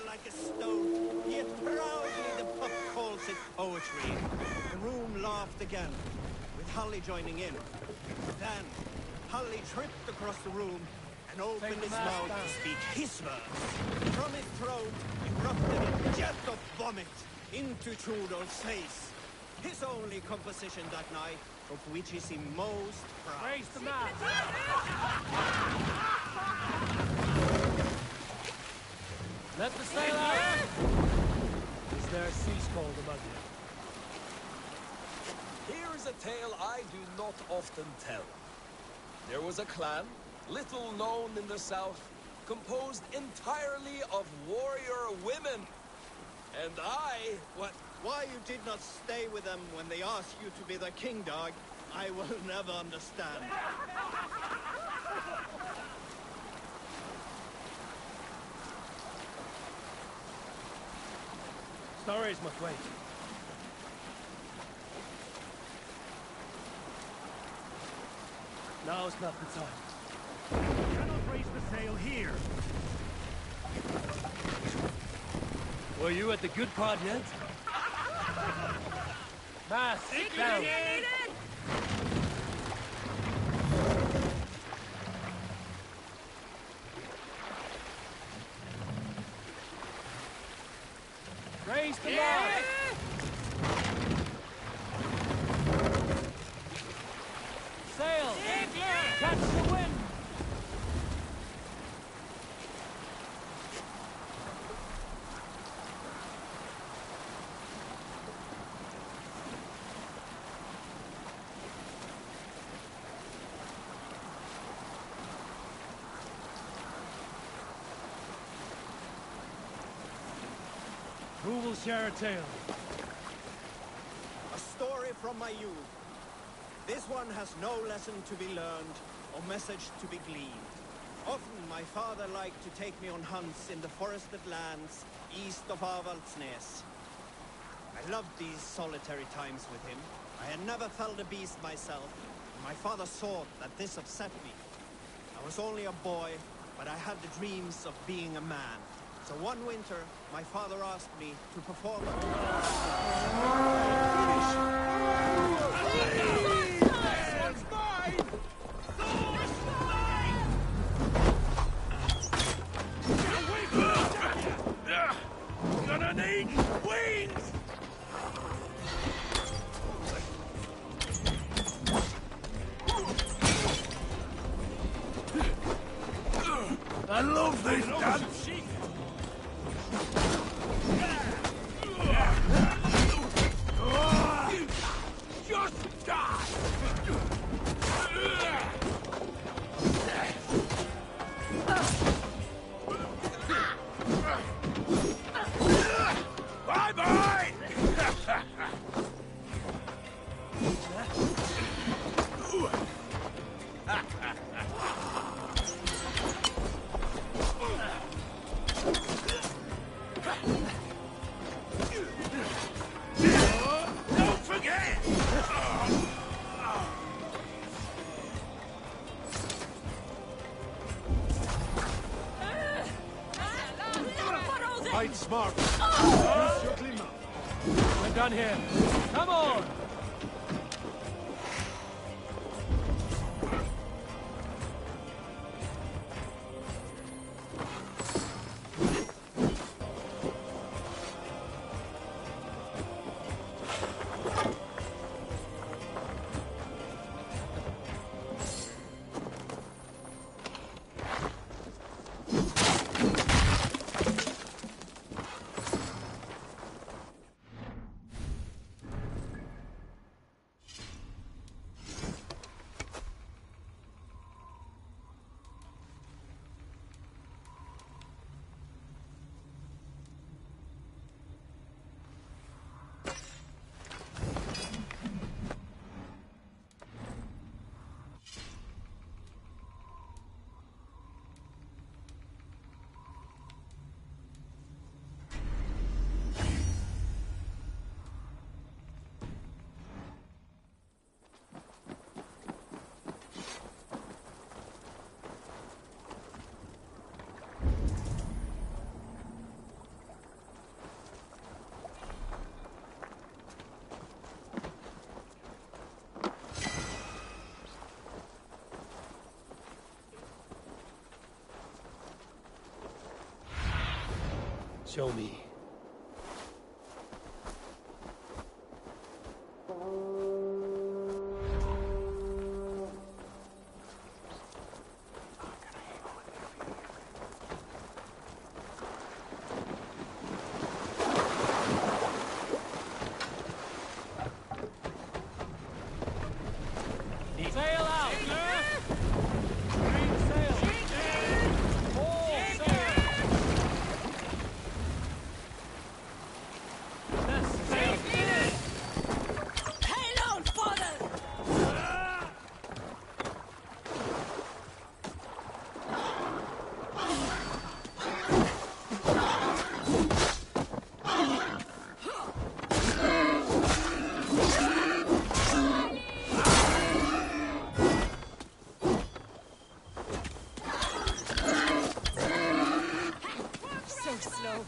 like a stone, yet proudly the pup calls it poetry. The room laughed again, with Hully joining in. Then, Hully tripped across the room and opened his mouth to speak his verse. From his throat erupted a jet of vomit into Trudeau's face. His only composition that night, of which he seemed most proud. Raise the mast! Let the sail out! Is there a sea scold among you? Here is a tale I do not often tell. There was a clan, little known in the south, composed entirely of warrior women. And Why you did not stay with them when they asked you to be their king dog, I will never understand. Stories must wait. Now's not the time. You cannot raise the sail here. Were you at the good part yet? Mast, down! Raise the mast! Sail! Catch the wind! Who will share a tale? A story from my youth. This one has no lesson to be learned or message to be gleaned. Often my father liked to take me on hunts in the forested lands east of Avaldsnes. I loved these solitary times with him. I had never felled a beast myself, and my father thought that this upset me. I was only a boy, but I had the dreams of being a man. So one winter, my father asked me to perform Gonna need wings! I love this dance! Just die! Bye-bye! Don't forget! Fight smart. We're done here. Come on! Show me. Sail out! Green sail! All sail! Let's sail this! Hail on, father! So slow.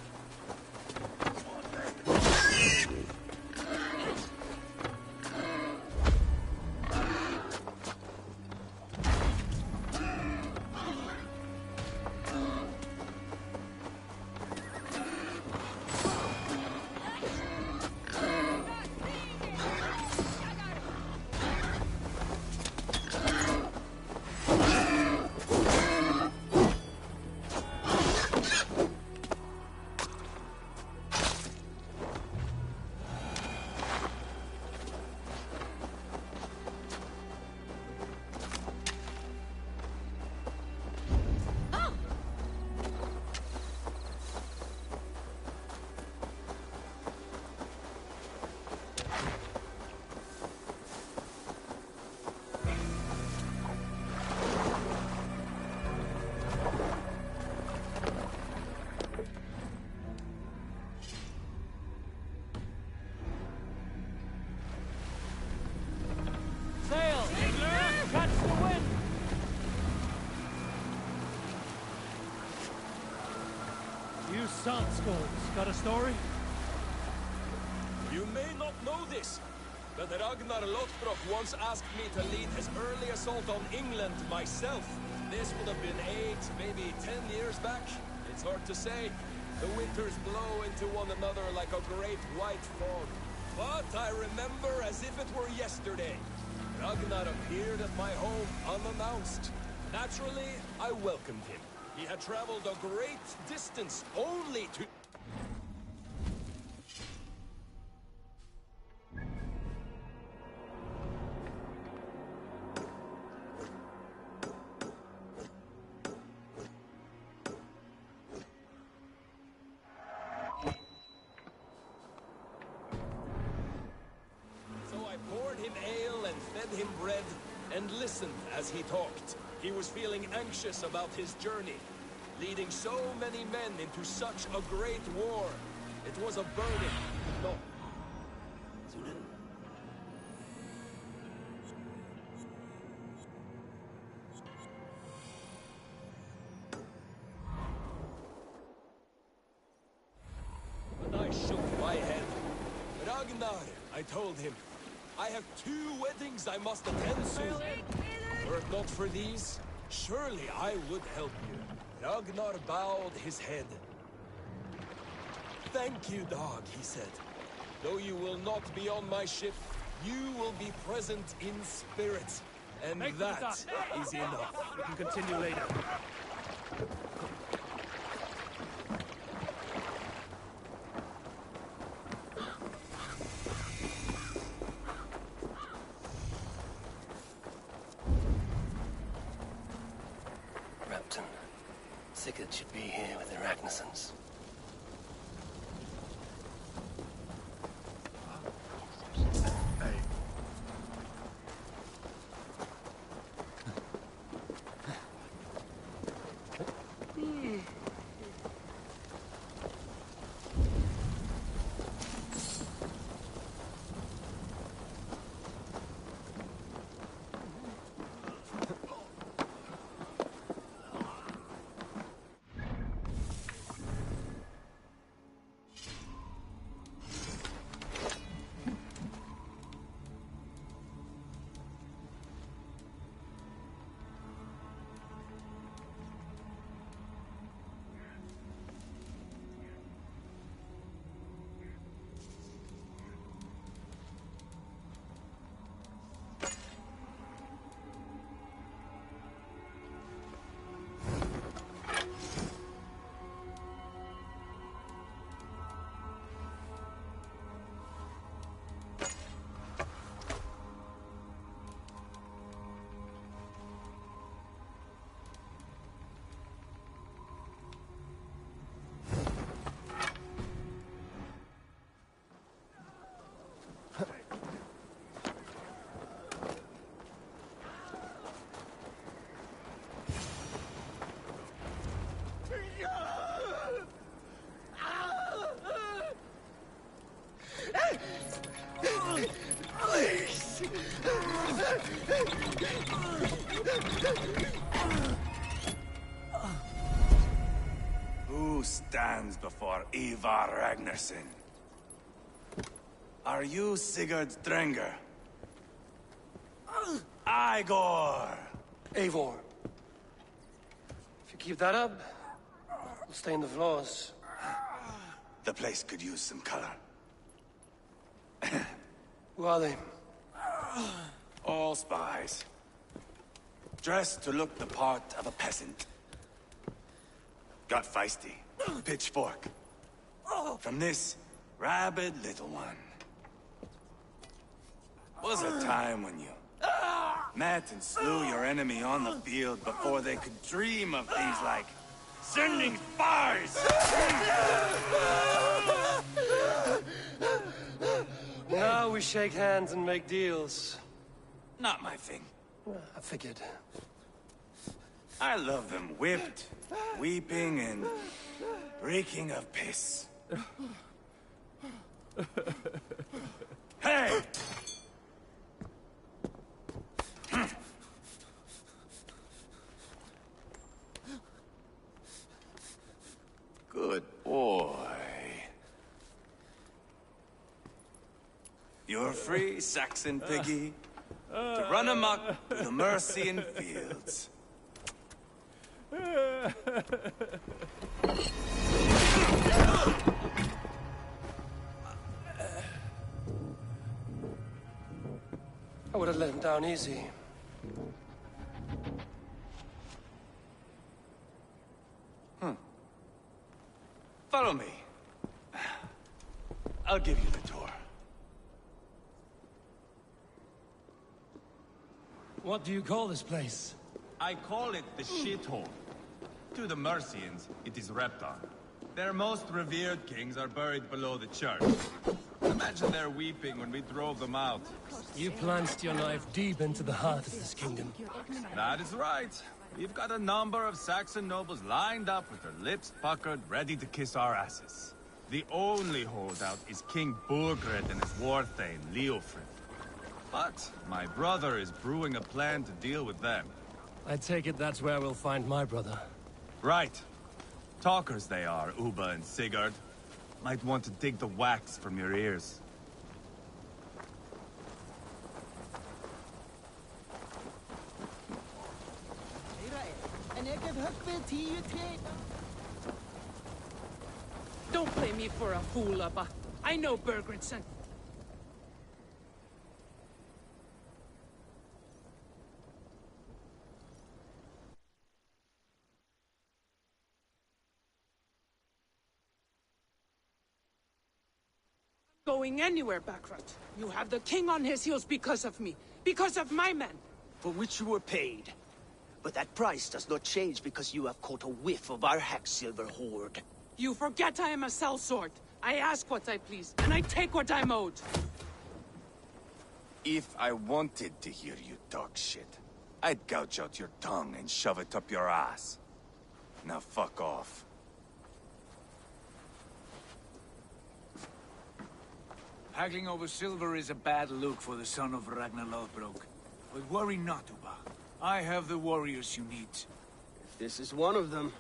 Sail! Catch the wind! You salt skulls, got a story? You may not know this, but Ragnar Lothbrok once asked me to lead his early assault on England myself. This would have been 8, maybe 10 years back. It's hard to say. The winters blow into one another like a great white fog. But I remember as if it were yesterday. Ragnar appeared at my home unannounced. Naturally, I welcomed him. He had traveled a great distance only to... So I poured him ale and fed him bread and listened as he talked. He was feeling anxious about his journey, leading so many men into such a great war. It was a burden. No. But I shook my head. Ragnar, I told him, I have 2 weddings I must attend soon. Were it not for these, surely I would help you. Ragnar bowed his head. Thank you, dog, he said. Though you will not be on my ship, you will be present in spirit. And Make for the that dock. is enough. We can continue later. Rapton. Sigurd should be here with the Ragnarsons. who stands before Ivar Ragnarsson? Are you Sigurd Drenger? Igor! Eivor. If you keep that up, we'll stain the floors. The place could use some color. Who are they? All spies. Dressed to look the part of a peasant. Got feisty. Pitchfork. From this rabid little one. Was a time when you met and slew your enemy on the field before they could dream of things like sending spies! Now we shake hands and make deals. Not my thing. I figured. I love them whipped, weeping, and reeking of piss. Hey! Good boy. You're free, Saxon piggy, to run amok through the Mercian fields. I would have let him down easy. Follow me. I'll give you the tour. What do you call this place? I call it the shithole. To the Mercians, it is Repton. Their most revered kings are buried below the church. Imagine their weeping when we drove them out. You plunged your knife deep into the heart of this kingdom. That is right. We've got a number of Saxon nobles lined up with their lips puckered, ready to kiss our asses. The only holdout is King Burgred and his war thane, Leofrid. But my brother is brewing a plan to deal with them. I take it that's where we'll find my brother. Right. Talkers they are, Uba and Sigurd. Might want to dig the wax from your ears. Don't play me for a fool, Abba. I know Bergredson. Going anywhere, Backrot. You have the king on his heels because of me. Because of my men. For which you were paid. But that price does not change because you have caught a whiff of our Hacksilver hoard. You forget I am a sellsword. I ask what I please, and I take what I'm owed. If I wanted to hear you talk shit, I'd gouge out your tongue and shove it up your ass. Now fuck off. Haggling over silver is a bad look for the son of Ragnar Lothbrok. But worry not, Uba. I have the warriors you need. If this is one of them,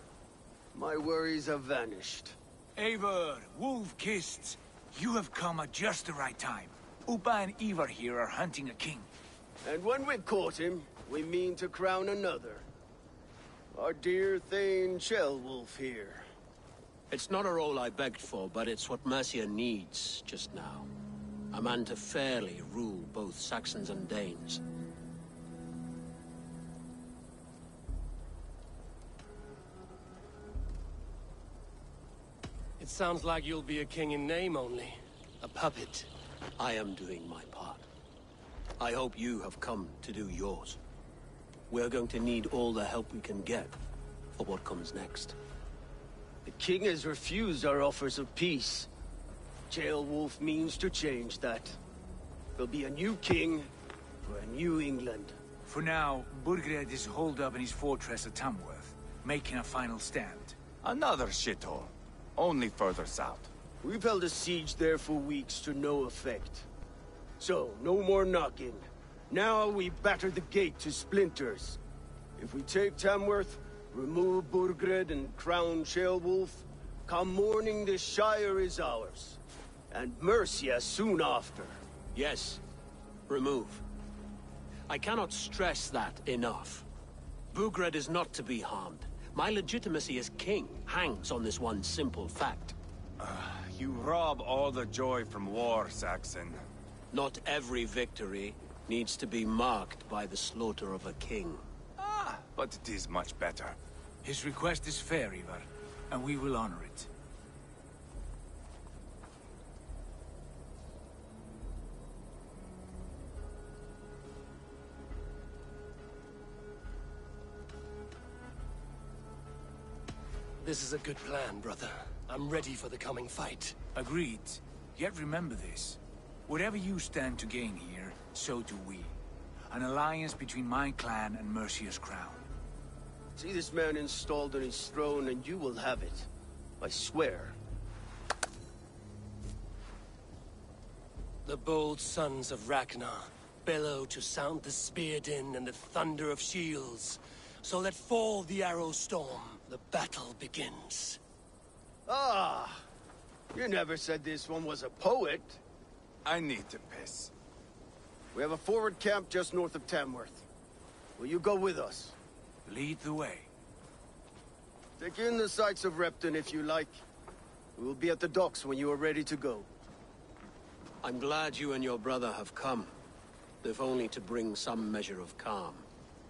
my worries have vanished. Eivor, Wolf-Kissed, you have come at just the right time. Uba and Ivar here are hunting a king. And when we've caught him, we mean to crown another. Our dear Thane Ceolwulf here. It's not a role I begged for, but it's what Mercia needs just now. A man to fairly rule both Saxons and Danes. It sounds like you'll be a king in name only. A puppet. I am doing my part. I hope you have come to do yours. We're going to need all the help we can get for what comes next. The king has refused our offers of peace. Ceolwulf means to change that. There'll be a new king for a new England. For now, Burgred is holed up in his fortress at Tamworth, making a final stand. Another shithole. Only further south. We've held a siege there for weeks to no effect. So, no more knocking. Now we batter the gate to splinters. If we take Tamworth, remove Burgred and crown Ceolwulf, Come morning, the Shire is ours. And Mercia soon after. Yes. Remove. I cannot stress that enough. Bugred is not to be harmed. My legitimacy as king hangs on this one simple fact. You rob all the joy from war, Saxon. Not every victory needs to be marked by the slaughter of a king. But it is much better. His request is fair, Ivar, and we will honor it. This is a good plan, brother. I'm ready for the coming fight. Agreed. Yet remember this. Whatever you stand to gain here, so do we. An alliance between my clan and Mercia's crown. See this man installed on his throne and you will have it. I swear. The bold sons of Ragnar bellow to sound the spear din and the thunder of shields. So let fall the arrow storm. The battle begins. Ah! You never said this one was a poet. I need to piss. We have a forward camp just north of Tamworth. Will you go with us? Lead the way. Take in the sights of Repton if you like. We will be at the docks when you are ready to go. I'm glad you and your brother have come, if only to bring some measure of calm.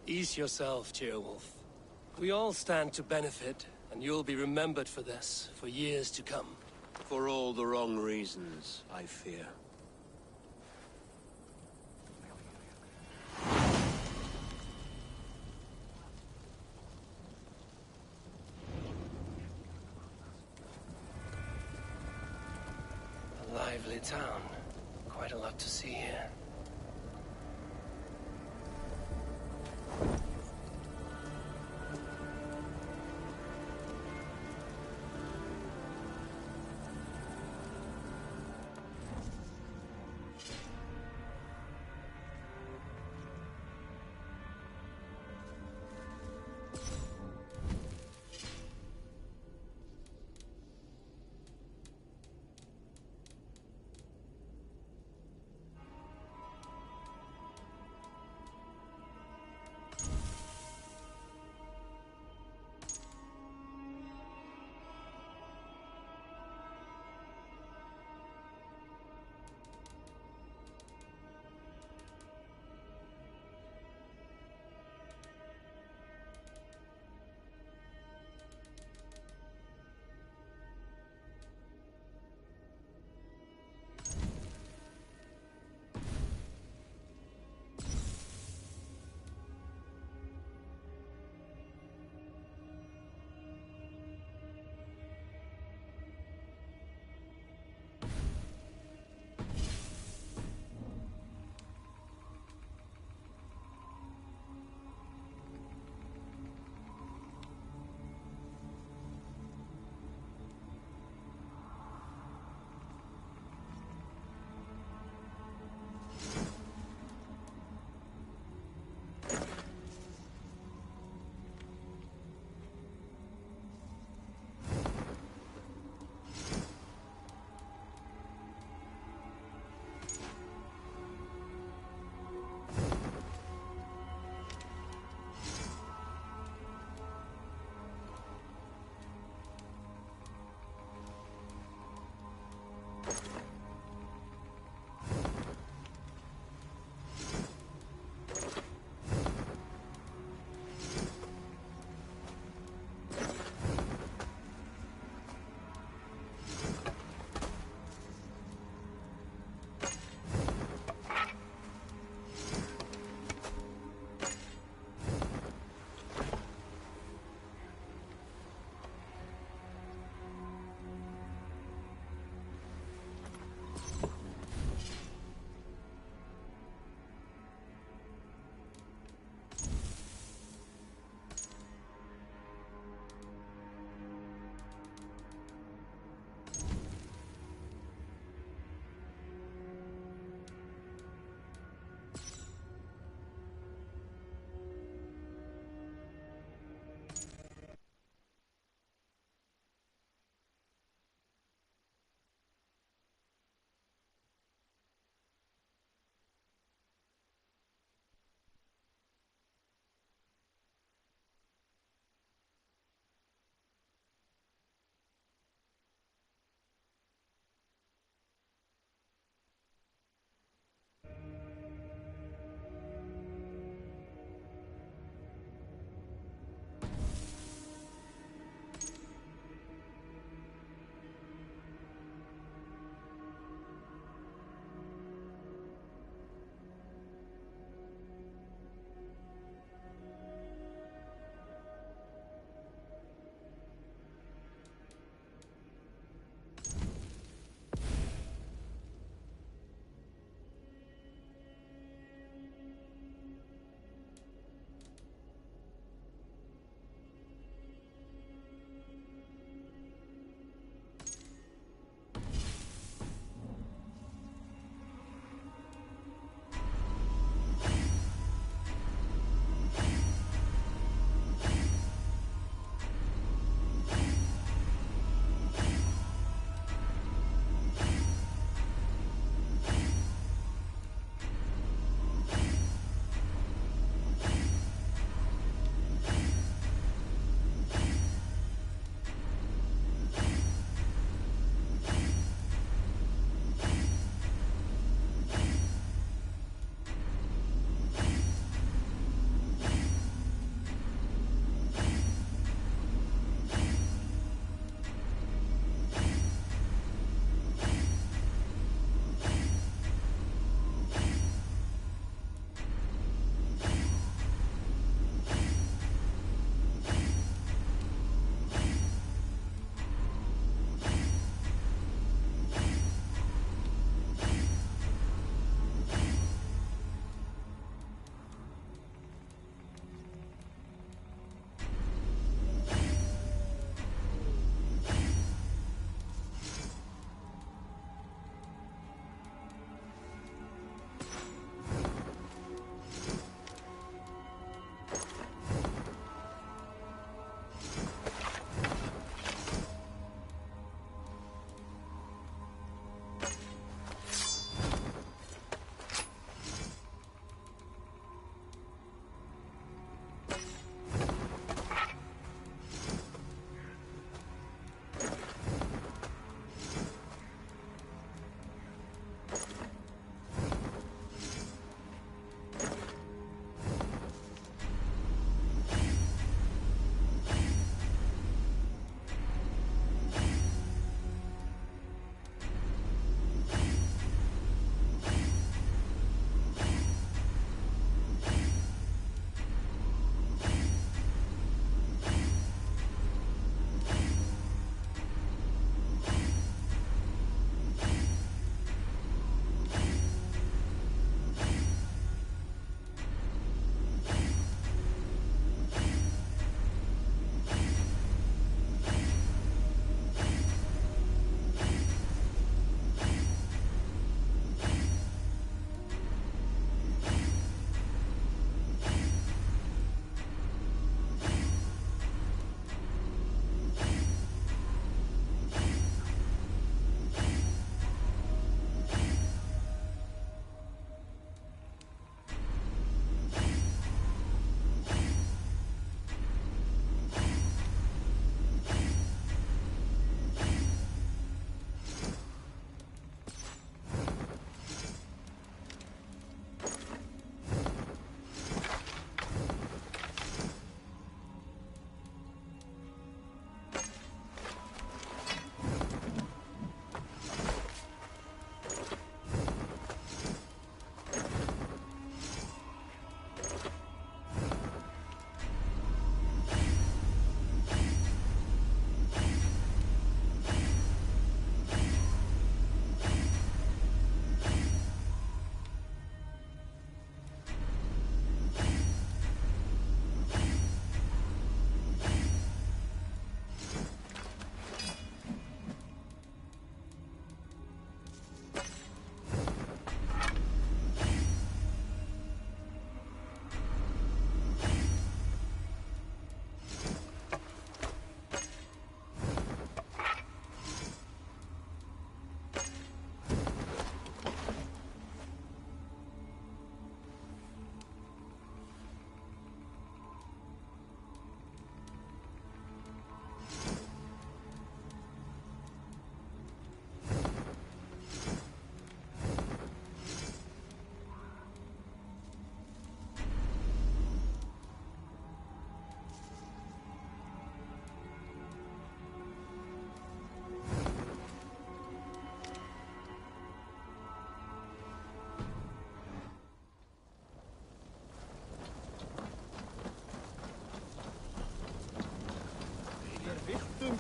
Ease yourself, Ceolwulf. We all stand to benefit, and you'll be remembered for this, for years to come. For all the wrong reasons, I fear. A lively town. Quite a lot to see here.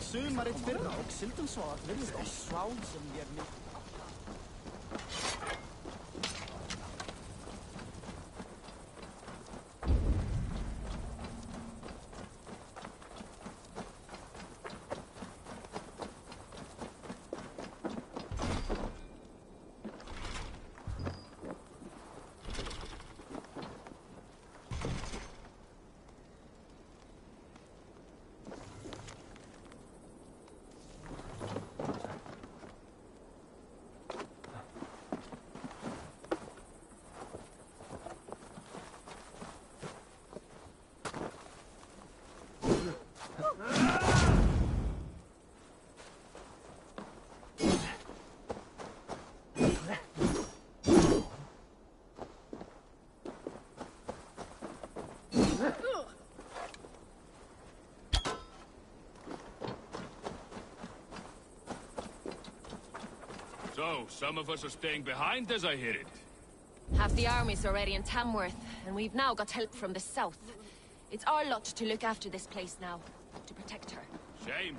sumarit fyrra og syldum svo að virðist á sváð sem ég mig. So, some of us are staying behind as I hear it. Half the army's already in Tamworth, and we've now got help from the south. It's our lot to look after this place now, to protect her. Shame.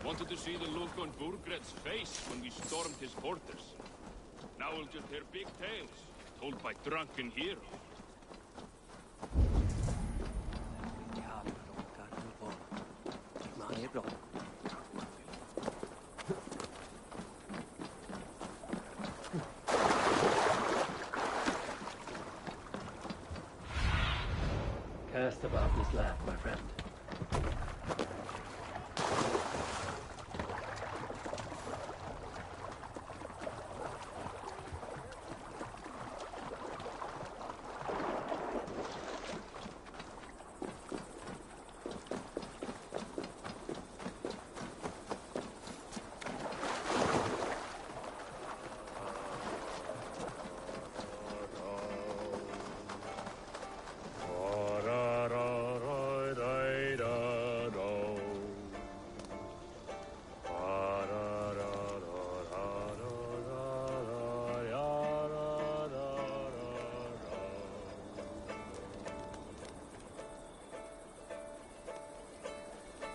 Wanted to see the look on Burgred's face when we stormed his fortress. Now we'll just hear big tales, told by drunken heroes. Cast about this land, my friend.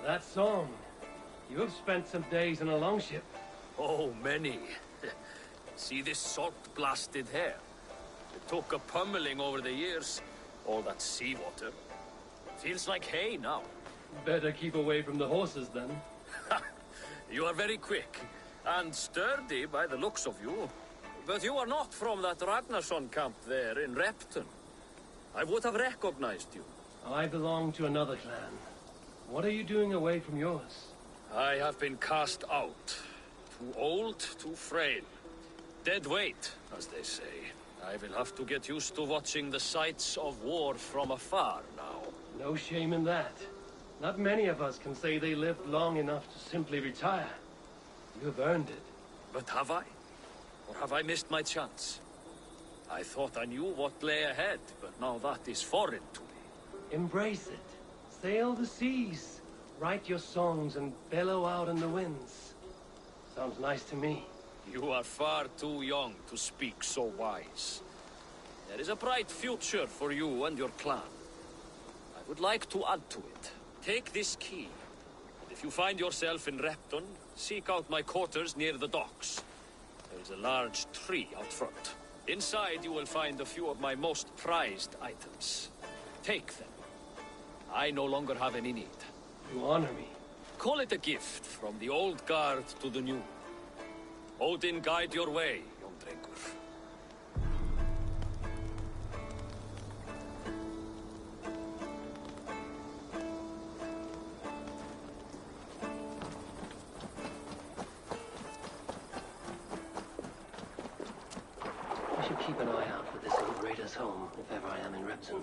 That song. You have spent some days in a longship. Oh, many. See this salt-blasted hair? It took a pummeling over the years. All that seawater. Feels like hay now. Better keep away from the horses, then. You are very quick. And sturdy by the looks of you. But you are not from that Ragnarsson camp there in Repton. I would have recognized you. I belong to another clan. What are you doing away from yours? I have been cast out. Too old, too frail. Dead weight, as they say. I will have to get used to watching the sights of war from afar now. No shame in that. Not many of us can say they lived long enough to simply retire. You have earned it. But have I? Or have I missed my chance? I thought I knew what lay ahead, but now that is foreign to me. Embrace it. Sail the seas. Write your songs and bellow out in the winds. Sounds nice to me. You are far too young to speak so wise. There is a bright future for you and your clan. I would like to add to it. Take this key. And if you find yourself in Repton, seek out my quarters near the docks. There is a large tree out front. Inside you will find a few of my most prized items. Take them. I no longer have any need. You honor me. Call it a gift from the old guard to the new. Odin guide your way, young drengur. I should keep an eye out for this old raider's home if ever I am in Repton.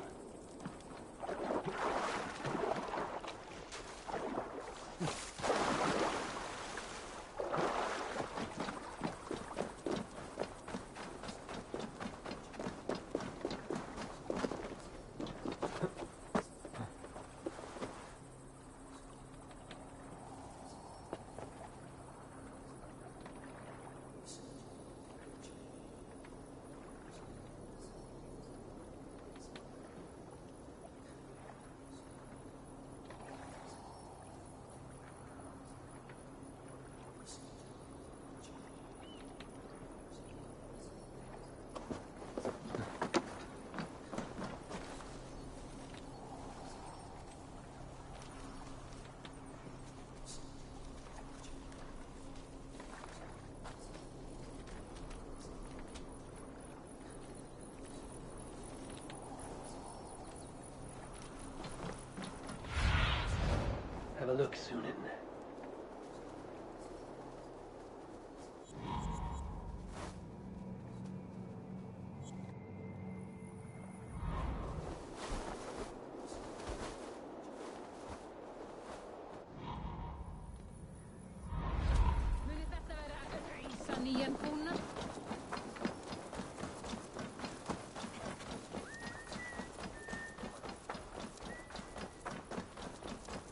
nýjan kúna.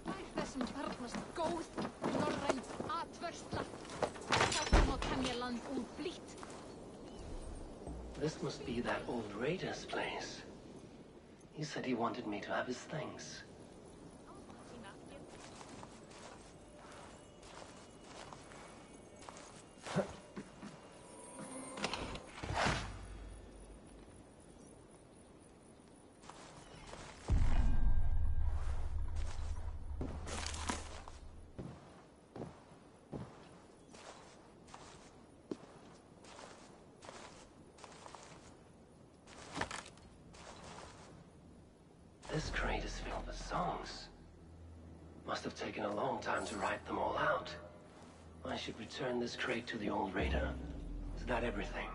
Væri þessum þarnast góð, norræn atvörsla. Þá kom að temja land úr blítt. This must be that old raider's place. He said he wanted me to have his things. This crate is filled with songs. Must have taken a long time to write them all out. I should return this crate to the old raider. Is that everything?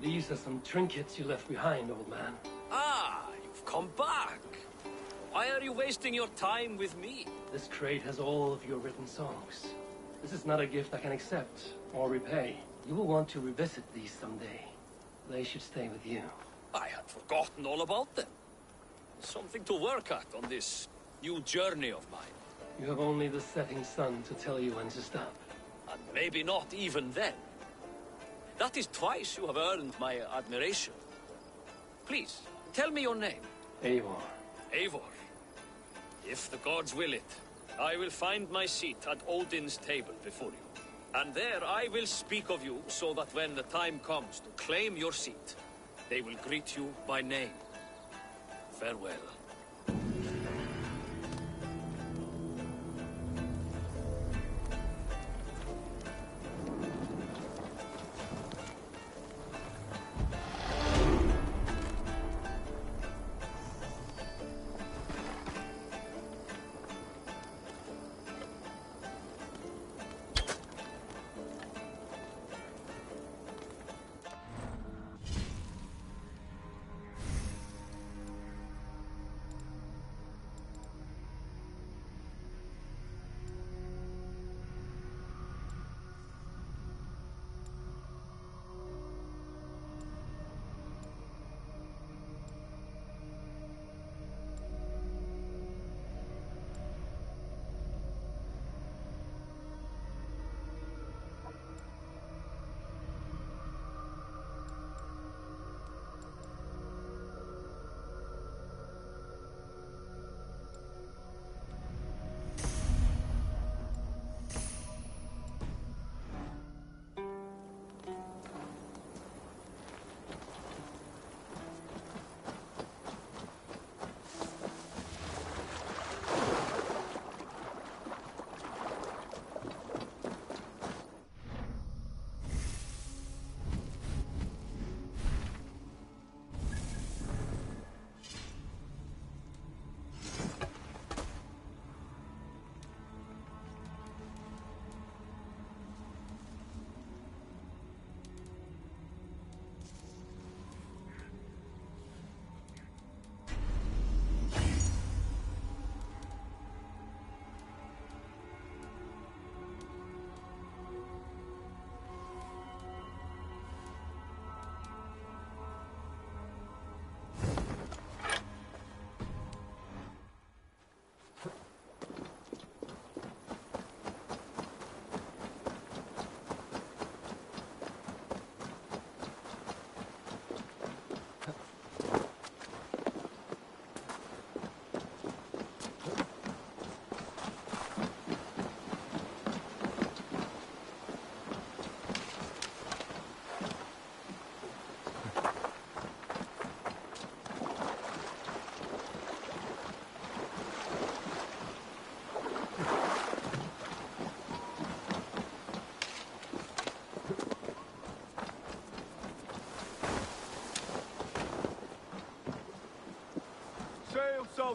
These are some trinkets you left behind, old man. Ah, you've come back. Why are you wasting your time with me? This crate has all of your written songs. This is not a gift I can accept or repay. You will want to revisit these someday. They should stay with you. I had forgotten all about them. Something to work at on this new journey of mine. You have only the setting sun to tell you when to stop. And maybe not even then. That is twice you have earned my admiration. Please, tell me your name. Eivor. Eivor. If the gods will it, I will find my seat at Odin's table before you. And there I will speak of you so that when the time comes to claim your seat, they will greet you by name. Farewell.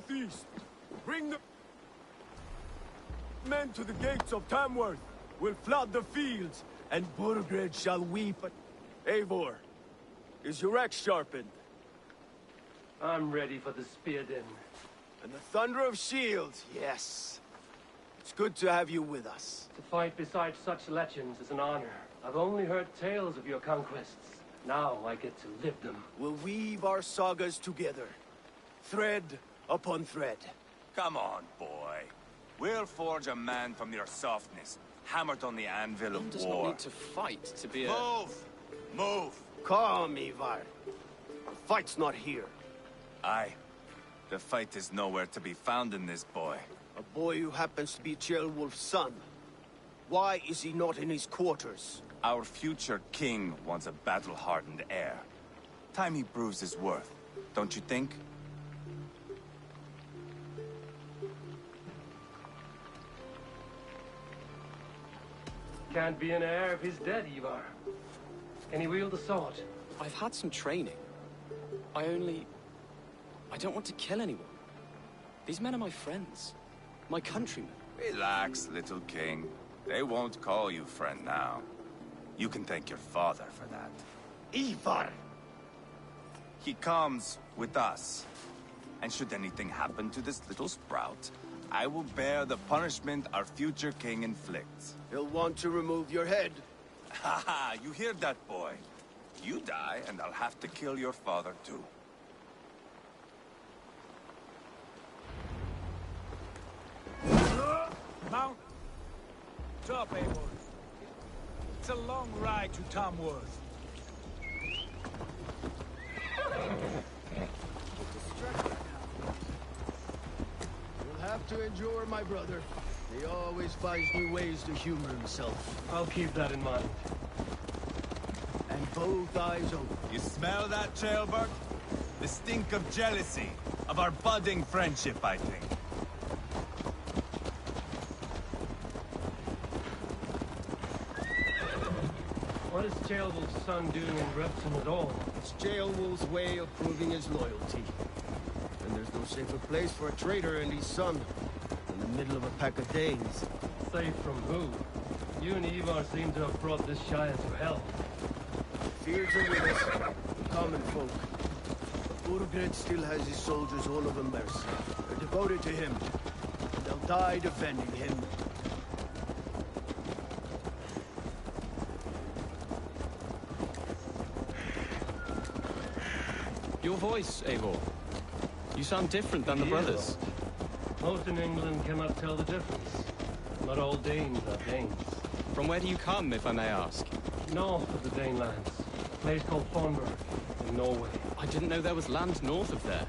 southeast. Bring the men to the gates of Tamworth. We'll flood the fields, and Burgred shall weep. Eivor, is your axe sharpened? I'm ready for the spear din. And the thunder of shields, yes. It's good to have you with us. To fight beside such legends is an honor. I've only heard tales of your conquests. Now I get to live them. We'll weave our sagas together. Thread upon thread. Come on, boy. We'll forge a man from your softness, hammered on the anvil of does war. not need to fight to be a... Move! Move! Calm, Ivar. The fight's not here. Aye. The fight is nowhere to be found in this boy. A boy who happens to be Ceolwulf's son. Why is he not in his quarters? Our future king wants a battle-hardened heir. Time he proves his worth, don't you think? Can't be an heir if he's dead, Ivar. Can he wield a sword? I've had some training. I don't want to kill anyone. These men are my friends. My countrymen. Relax, little king. They won't call you friend now. You can thank your father for that. Ivar! He comes with us. And should anything happen to this little sprout, I will bear the punishment our future king inflicts. He'll want to remove your head. Ha ha! You hear that, boy? You die, and I'll have to kill your father, too. Mount up, Eivor. It's a long ride to Tamworth. You'll have to endure, my brother. He always finds new ways to humor himself. I'll keep that in mind. And both eyes open. You smell that, Ceolbert? The stink of jealousy, of our budding friendship, I think. What is Ceolwulf's son doing in Repton at all? It's Ceolwulf's way of proving his loyalty. And there's no safer place for a traitor and his son in the middle of a pack of Danes. Safe from who? You and Ivar seem to have brought this Shire to hell. Fears are with us, the common folk. But Burgred still has his soldiers all over mercy. They're devoted to him. And they'll die defending him. Your voice, Eivor. You sound different than the brothers. Most in England cannot tell the difference. Not all Danes are Danes. From where do you come, if I may ask? North of the Danelands. A place called Fonberg, in Norway. I didn't know there was land north of there.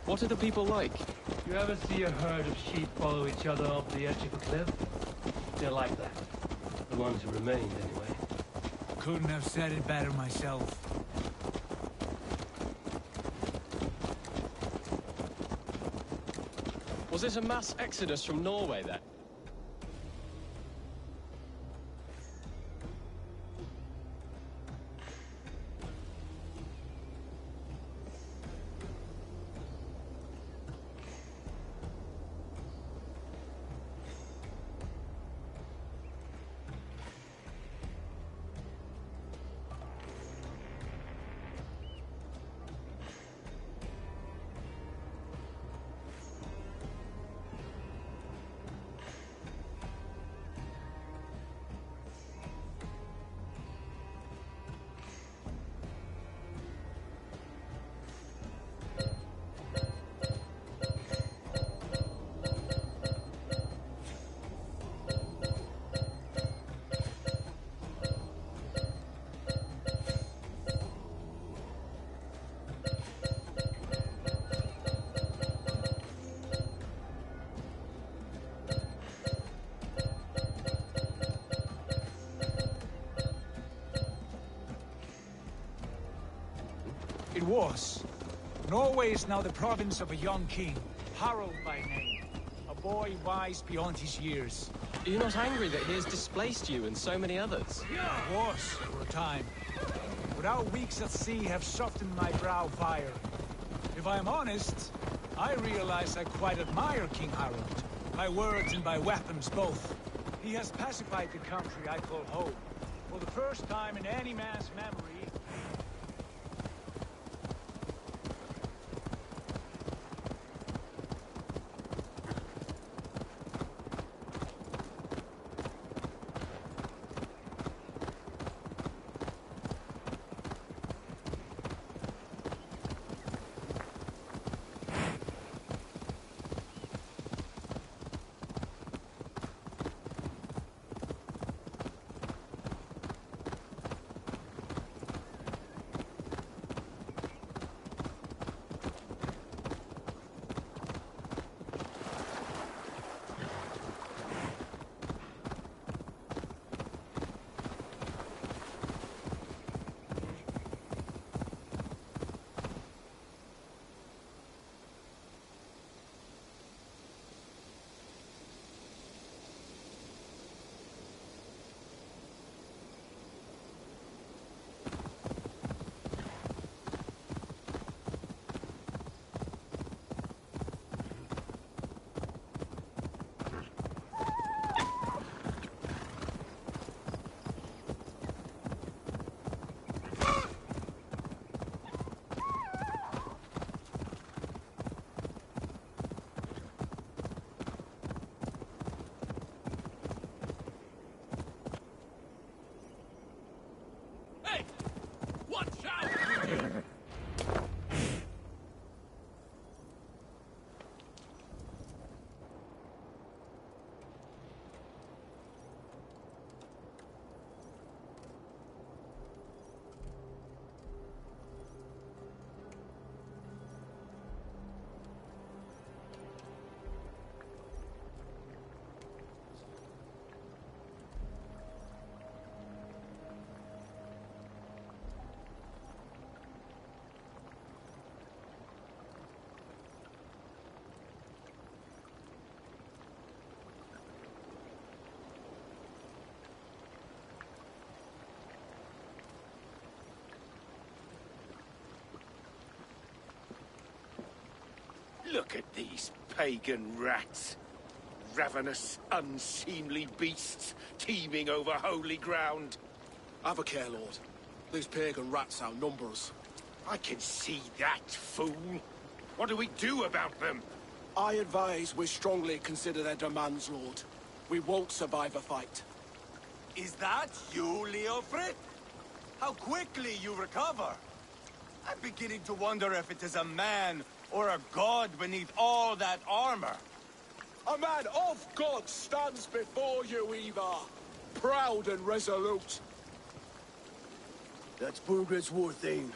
What are the people like? You ever see a herd of sheep follow each other up the edge of a cliff? They're like that. The ones who remained, anyway. Couldn't have said it better myself. Was it a mass exodus from Norway, then? It was. Norway is now the province of a young king, Harald by name. A boy wise beyond his years. Are you not angry that he has displaced you and so many others? I was, for a time. But our weeks at sea have softened my brow fire. If I am honest, I realize I quite admire King Harold. By words and by weapons both. He has pacified the country I call home. For the first time in any man's memory. Look at these pagan rats. Ravenous, unseemly beasts teeming over holy ground. Have a care, Lord. These pagan rats outnumber us. I can see that, fool. What do we do about them? I advise we strongly consider their demands, Lord. We won't survive a fight. Is that you, Leofric? How quickly you recover! I'm beginning to wonder if it is a man or a god beneath all that armor. A man of God stands before you, Ivar. Proud and resolute. That's Burgred's Warthane.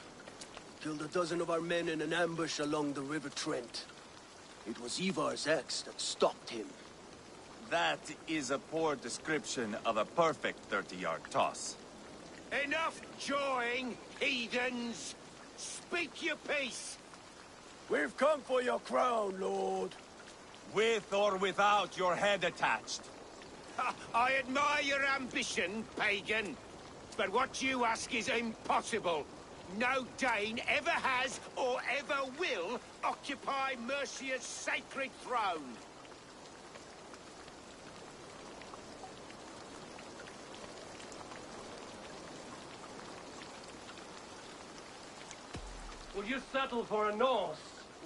Killed a dozen of our men in an ambush along the River Trent. It was Ivar's axe that stopped him. That is a poor description of a perfect 30-yard toss. Enough jawing, heathens! Speak your piece! We've come for your crown, Lord. With or without your head attached. I admire your ambition, pagan. But what you ask is impossible. No Dane ever has or ever will occupy Mercia's sacred throne. Will you settle for a Norse?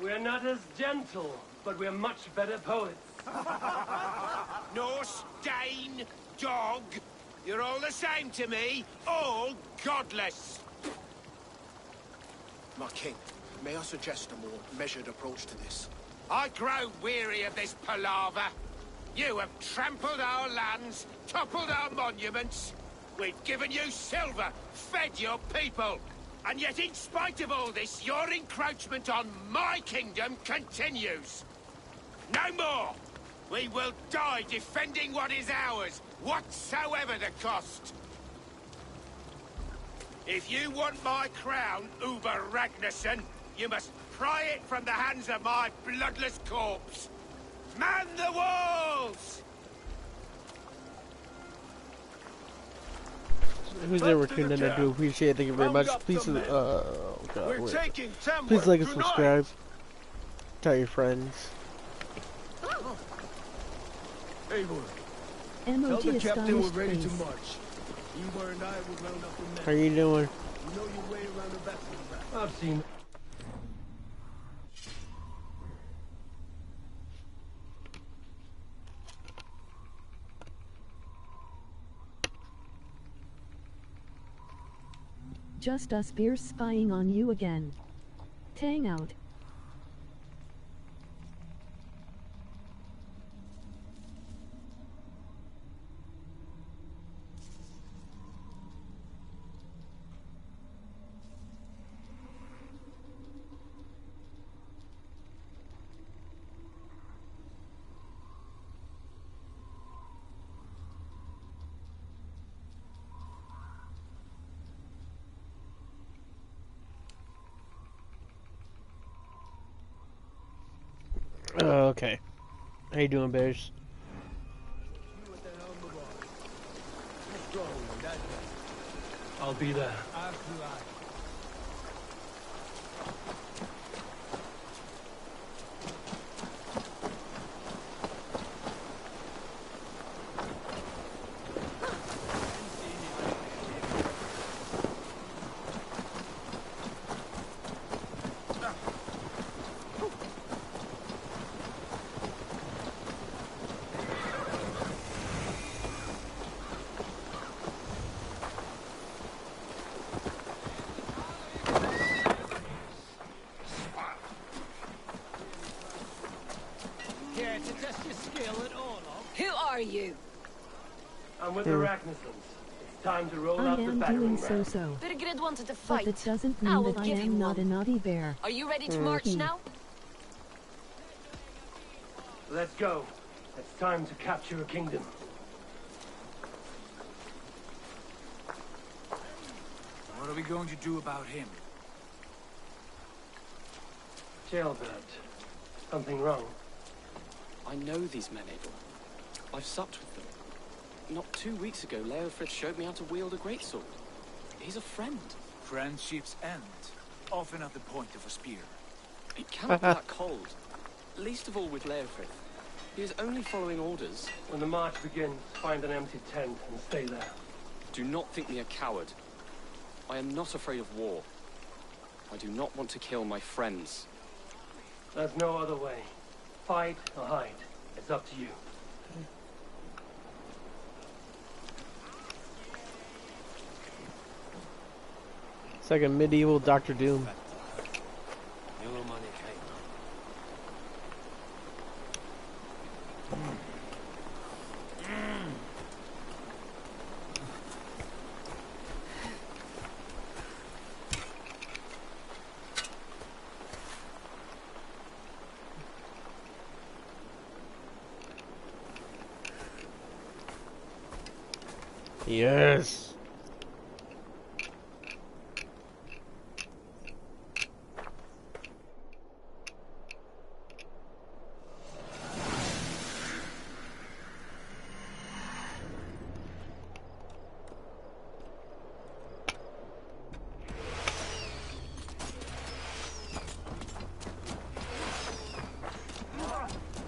We're not as gentle, but we're much better poets. Norse, Dane, dog, you're all the same to me, all godless. My king, may I suggest a more measured approach to this? I grow weary of this palaver. You have trampled our lands, toppled our monuments. We've given you silver, fed your people. And yet, in spite of all this, your encroachment on my kingdom continues. No more! We will die defending what is ours, whatsoever the cost. If you want my crown, Uber Ragnarsson, you must pry it from the hands of my bloodless corpse. Man the walls! Who's ever tuned in, I do appreciate it. Thank you very much. Please, oh god, please like and subscribe. Tell your friends. Eivor, MOG tell the captain we're astonished ready to face. march. Eivor and I will round up the men. How you doing? You know your way around the battlefield. I've seen. Just us fierce spying on you again. Tang out. Oh, okay. How you doing, Bears? I'll be there. Care to test your skill at all, Who are you? I'm with the Ragnarsons. It's time to roll I out the am battering doing ram. so-so. Birgrid wanted to But fight. that doesn't I mean will that I give am him not a one. naughty bear. Are you ready to march now? Let's go. It's time to capture a kingdom. What are we going to do about him? Jailbird. Something wrong? I know these men, Abel. I've supped with them. Not 2 weeks ago, Leofrith showed me how to wield a greatsword. He's a friend. Friendships end, often at the point of a spear. It cannot be that cold. Least of all with Leofrith. He is only following orders. When the march begins, find an empty tent and stay there. Do not think me a coward. I am not afraid of war. I do not want to kill my friends. There's no other way. Fight or hide. It's up to you. It's like a medieval Doctor Doom. Yes.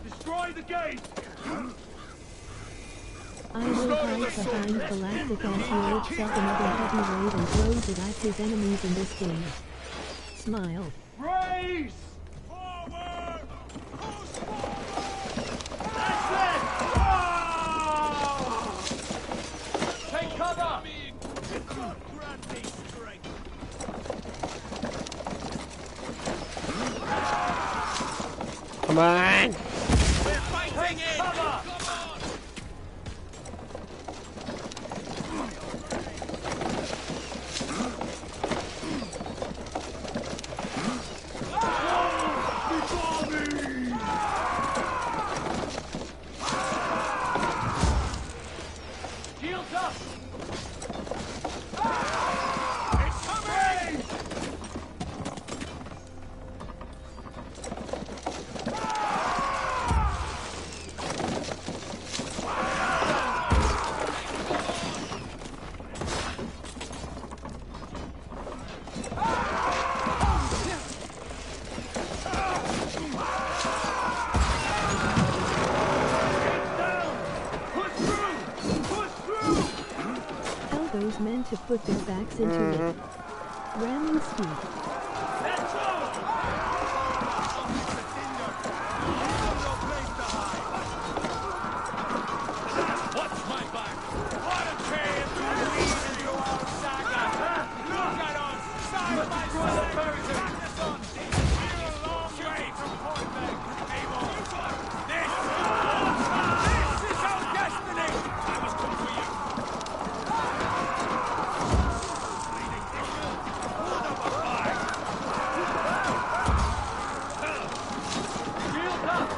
Destroy the gate! I will hide behind Galactic as he lifts up another heavy weight and throws it at his enemies in this game. Smile. Race! Forward! Push forward! That's it! Ah! Take cover! God grant me strength! Come on! We're fighting in! Cover! Shields up! It's coming! these men to put their backs into it. Ramming speed. What's my back? What a pain to lead into our saga! Look at us! Side by side! Practice on! We're a long way from Portland, Abel! This is our destiny! I must come for you! Hold up a fight! Shield up!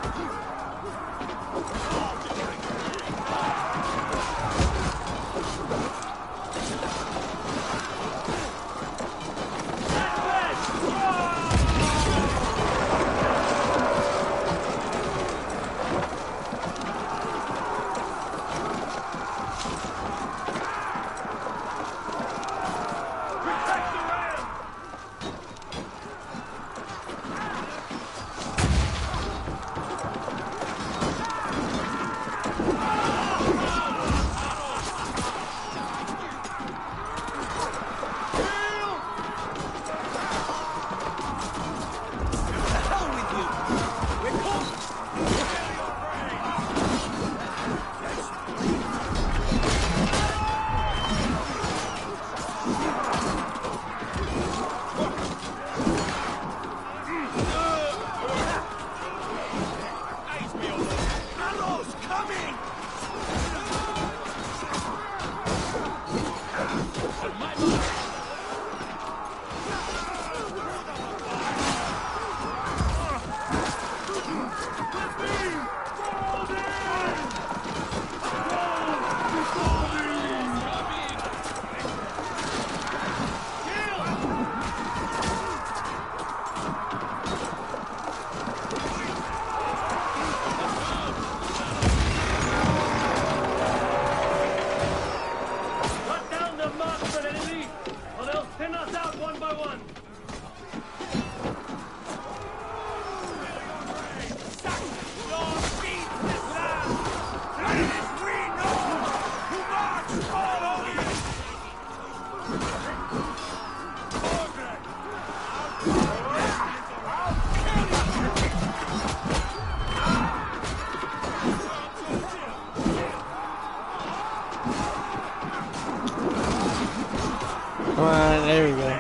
Come on, there we go.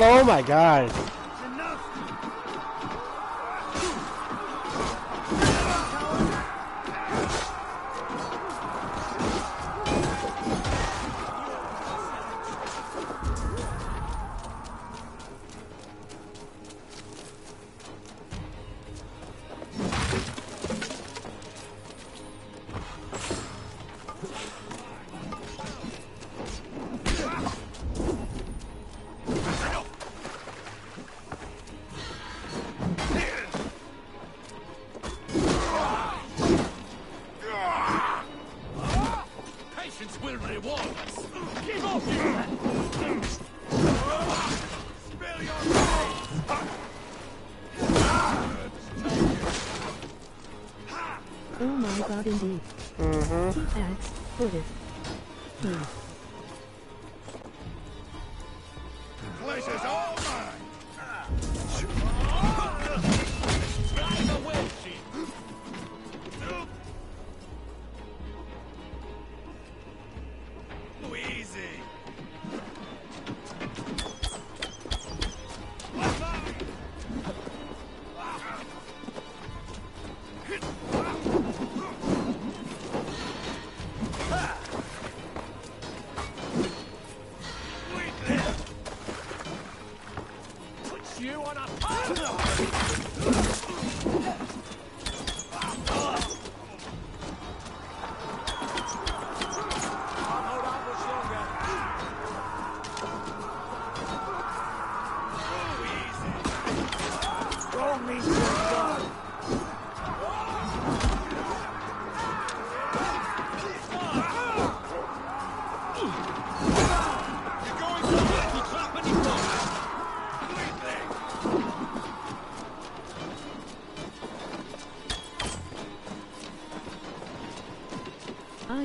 Oh my god. Indeed. Axe, put it. Pleasure's all mine! Drive away, sheep! Easy!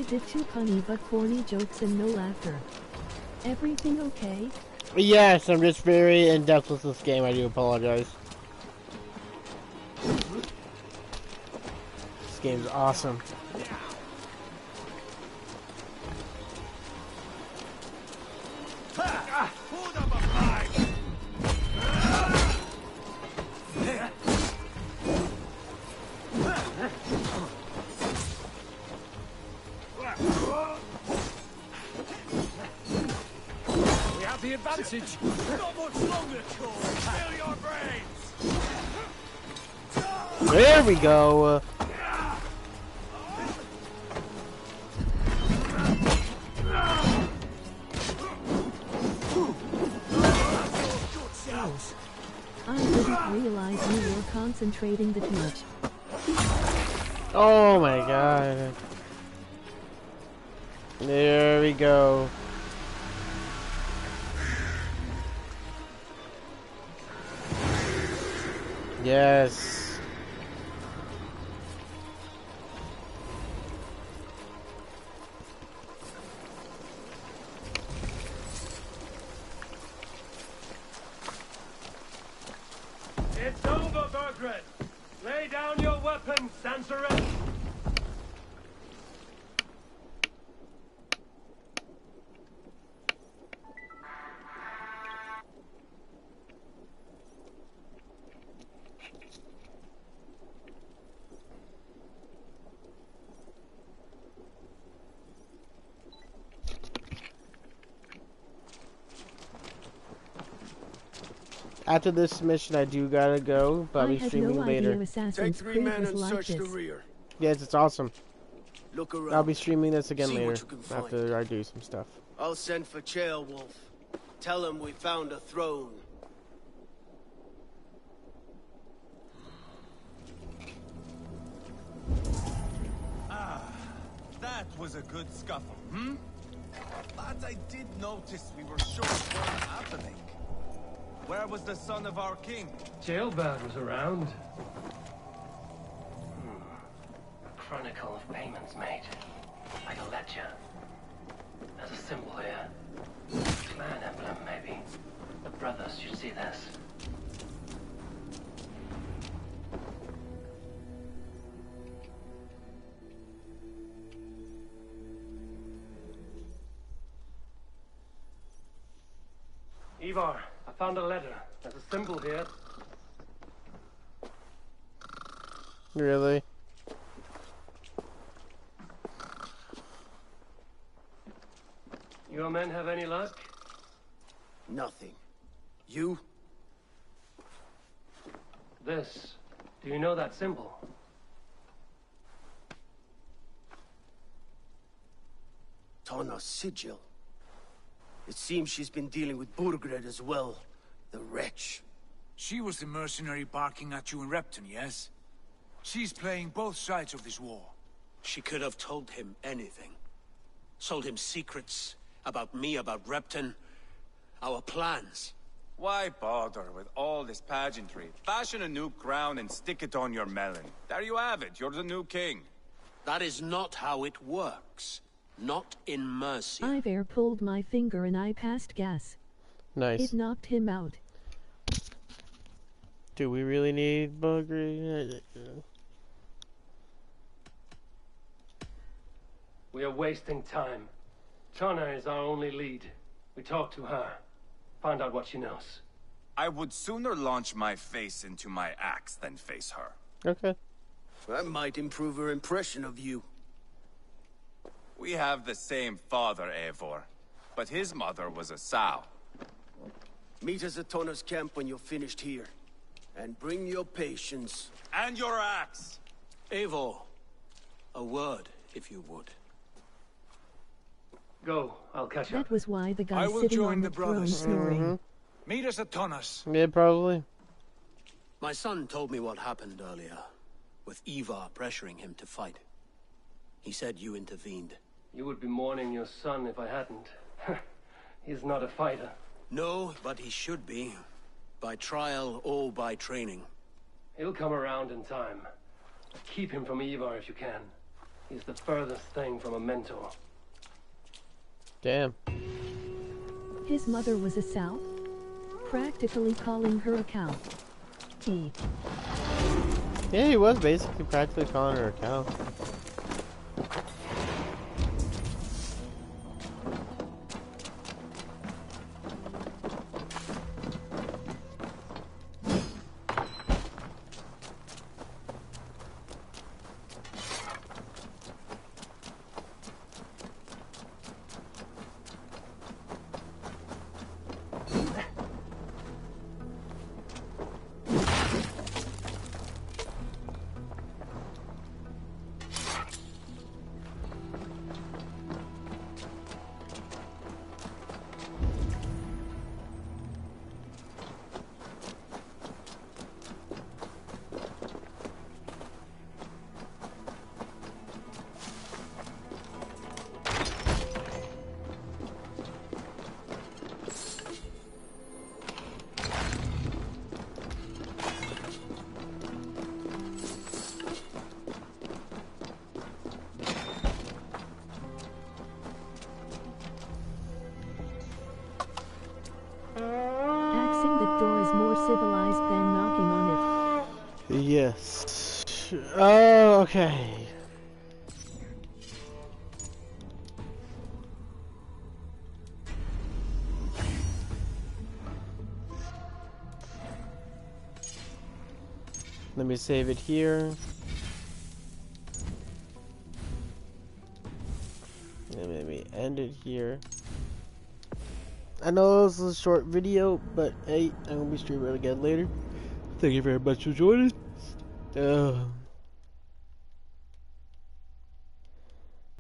did 2 punny but corny jokes and no laughter. Everything okay? Yes, I'm just very in-depth with this game. I do apologize. This game's awesome. We have the advantage. Not much longer, Cole. Fill your brains. There we go. I didn't realize you were concentrating that much. Oh my god. There we go. Yes. It's over, Burgred. Lay down your weapons and surrender. After this mission, I do gotta go, but I'll be streaming later. Take 3 men and search the rear. Yes, it's awesome. Look around. I'll be streaming this again See later what you can find. after I do some stuff. I'll send for Wolf. Tell him we found a throne. That was a good scuffle, hmm? But I did notice we were short one happening. Where was the son of our king? Jailbird was around. Chronicle of payments made. Like a ledger. There's a symbol here. Clan emblem, maybe. The brothers should see this. Ivar, I found a letter. There's a symbol here. Really? Your men have any luck? Nothing. You? This. Do you know that symbol? Tana's sigil. It seems she's been dealing with Burgred as well. The wretch. She was the mercenary barking at you in Repton, yes? She's playing both sides of this war. She could have told him anything. Sold him secrets about me, about Repton, our plans. Why bother with all this pageantry? Fashion a new crown and stick it on your melon. There you have it, you're the new king. That is not how it works. Not in Mercia. I've air pulled my finger and I passed gas. Nice. It knocked him out. Do we really need Buggery? We are wasting time. Tana is our only lead. We talk to her. Find out what she knows. I would sooner launch my face into my axe than face her. Okay. That might improve her impression of you. We have the same father, Eivor, but his mother was a sow. Meet us at Tana's camp when you're finished here. And bring your patience. And your axe! Eivor, a word, if you would. Go, I'll catch up. That was why the guy I will sitting join on the the throne brothers. snoring. Meet us at Tana's. Yeah, probably. My son told me what happened earlier, with Ivar pressuring him to fight. He said you intervened. You would be mourning your son if I hadn't. He's not a fighter. No, but he should be. By trial or by training. He'll come around in time. Keep him from Ivar if you can. He's the furthest thing from a mentor. Damn. His mother was a sow, practically calling her a cow. Yeah, he was basically practically calling her a cow. Axing the door is more civilized than knocking on it. Yes. Oh, okay. Let me save it here. And maybe end it here. I know this is a short video, but hey, I'm gonna be streaming it again later. Thank you very much for joining.